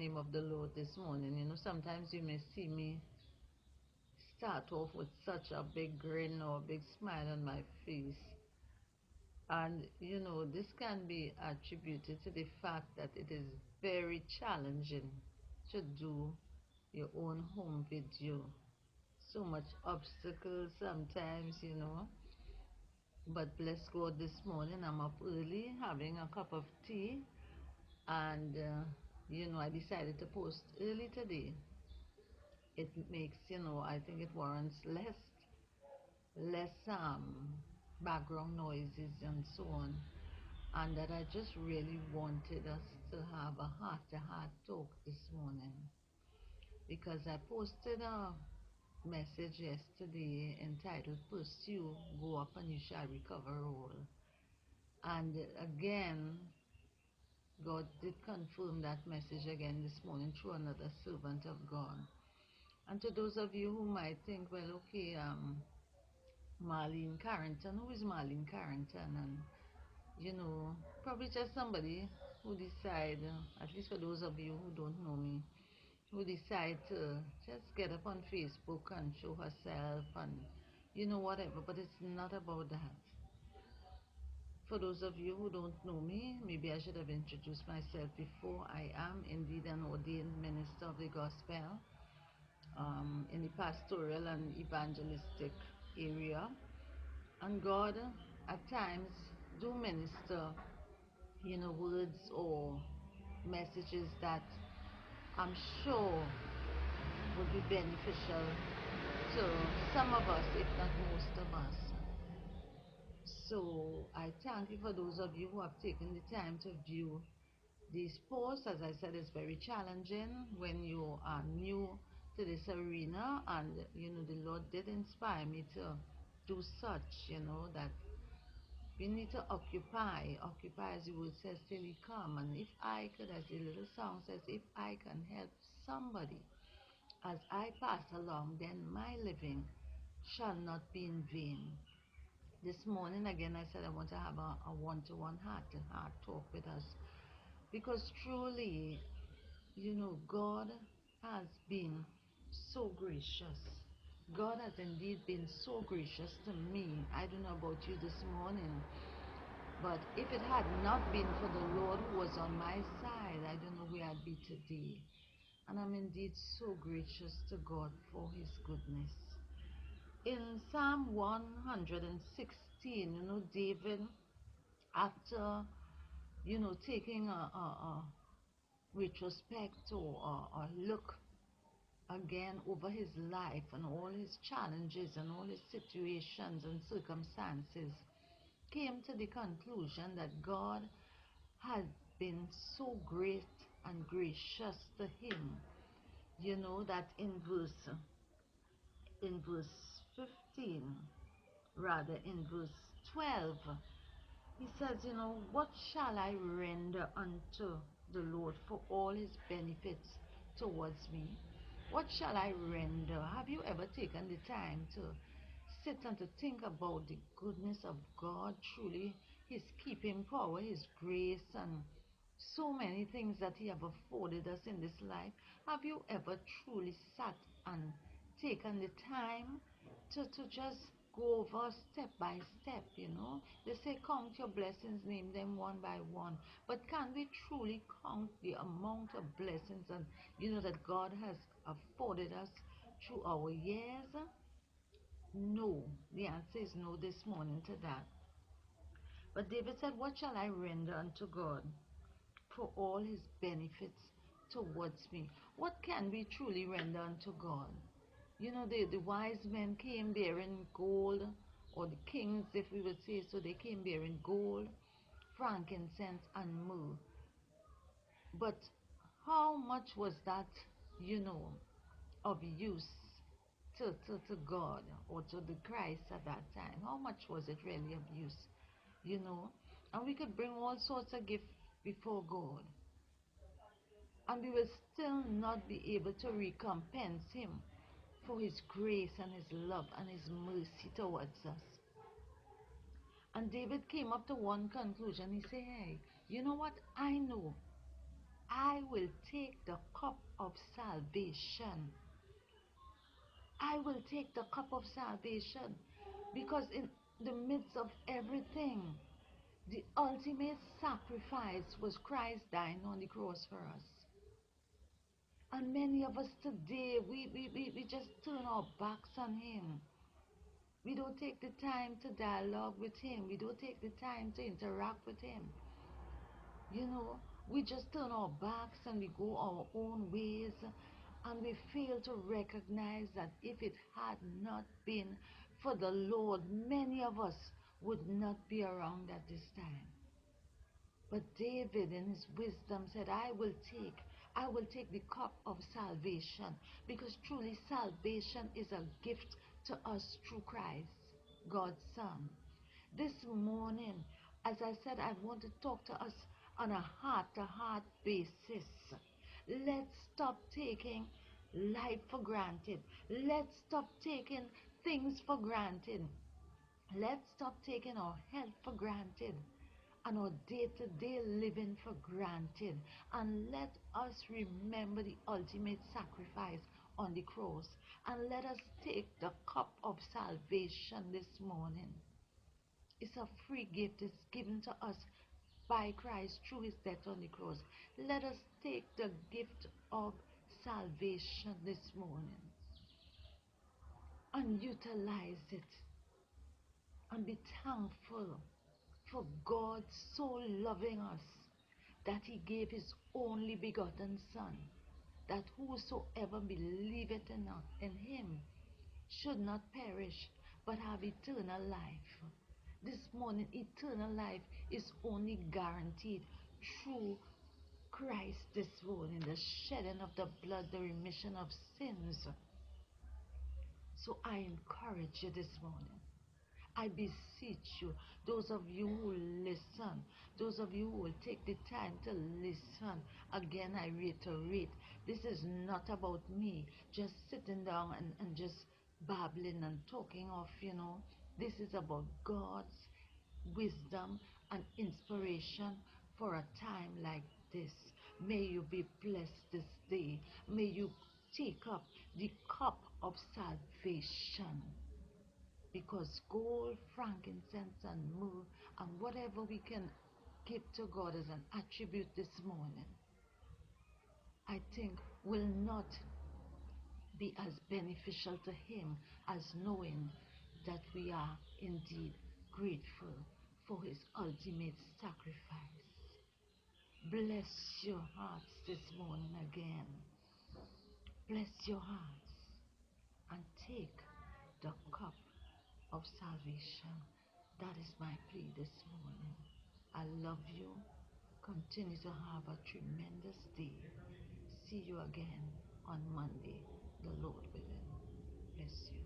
name of the Lord this morning. Sometimes you may see me start off with such a big grin or a big smile on my face. And this can be attributed to the fact that it is very challenging to do your own home video. So much obstacles sometimes. But bless God, this morning I'm up early having a cup of tea, and I decided to post early today. It makes, I think it warrants less background noises and so on, and that I just really wanted us to have a heart-to-heart talk this morning, because I posted a message yesterday entitled "Pursue, Go Up and You Shall Recover All." And again, God did confirm that message again this morning through another servant of God. And to those of you who might think, well, okay, Marlene Carrington, who is Marlene Carrington? And, probably just somebody who decide, at least for those of you who don't know me, who decide to just get up on Facebook and show herself and, whatever. But it's not about that. For those of you who don't know me, maybe I should have introduced myself before. I am indeed an ordained minister of the gospel in the pastoral and evangelistic area. And God at times do minister, words or messages that I'm sure would be beneficial to some of us, if not most of us. So I thank you for those of you who have taken the time to view these posts. As I said, it's very challenging when you are new to this arena, and the Lord did inspire me to do such, that we need to occupy as the word says, till He come. And if I could, as the little song says, if I can help somebody as I pass along, then my living shall not be in vain. This morning again, I said I want to have a one-to-one, heart-to-heart talk with us, because truly, God has been so gracious. God has indeed been so gracious to me. I don't know about you this morning, but if it had not been for the Lord who was on my side, I don't know where I'd be today. And I'm indeed so gracious to God for His goodness. In Psalm 116, David, after, taking a retrospect or a look again over his life and all his challenges and all his situations and circumstances, came to the conclusion that God had been so great and gracious to him. That in verse 15, rather in verse 12, he says, what shall I render unto the Lord for all His benefits towards me? What shall I render? Have you ever taken the time to sit and to think about the goodness of God, truly His keeping power, His grace, and so many things that He have afforded us in this life? Have you ever truly sat and taken the time to just go over step by step? They say count your blessings, name them one by one, but can we truly count the amount of blessings and that God has afforded us through our years? No. The answer is no this morning to that. But David said, what shall I render unto God for all His benefits towards me? What can we truly render unto God? The wise men came bearing gold, or the kings, if we would say so, they came bearing gold, frankincense, and myrrh. But how much was that, of use to God or to the Christ at that time? How much was it really of use? And we could bring all sorts of gifts before God, and we will still not be able to recompense Him for His grace and His love and His mercy towards us. And David came up to one conclusion. He said, hey, you know what? I know I will take the cup of salvation. I will take the cup of salvation because in the midst of everything, the ultimate sacrifice was Christ dying on the cross for us. And many of us today, we just turn our backs on Him. We don't take the time to dialogue with Him. We don't take the time to interact with Him. You know, we just turn our backs and we go our own ways. And we fail to recognize that if it had not been for the Lord, many of us would not be around at this time. But David in his wisdom said, I will take the cup of salvation, because truly salvation is a gift to us through Christ, God's Son. This morning, as I said, I want to talk to us on a heart-to-heart basis. Let's stop taking life for granted. Let's stop taking things for granted. Let's stop taking our health for granted and our day-to-day living for granted. And let us remember the ultimate sacrifice on the cross. And let us take the cup of salvation this morning. It's a free gift. It's given to us by Christ through his death on the cross. Let us take the gift of salvation this morning and utilize it and be thankful for God so loving us that he gave his only begotten Son, that whosoever believeth in him should not perish but have eternal life. This morning, eternal life is only guaranteed through Christ this morning, the shedding of the blood, the remission of sins. So I encourage you this morning. I beseech you, those of you who listen, those of you who will take the time to listen, again I reiterate, this is not about me just sitting down and just babbling and talking off, This is about God's wisdom and inspiration for a time like this. May you be blessed this day. May you take up the cup of salvation, because gold, frankincense, and myrrh, and whatever we can give to God as an attribute this morning, I think will not be as beneficial to him as knowing that we are indeed grateful for his ultimate sacrifice. Bless your hearts this morning again. Bless your hearts and take the cup of salvation. That is my plea this morning. I love you. Continue to have a tremendous day. See you again on Monday, the Lord willing. Bless you.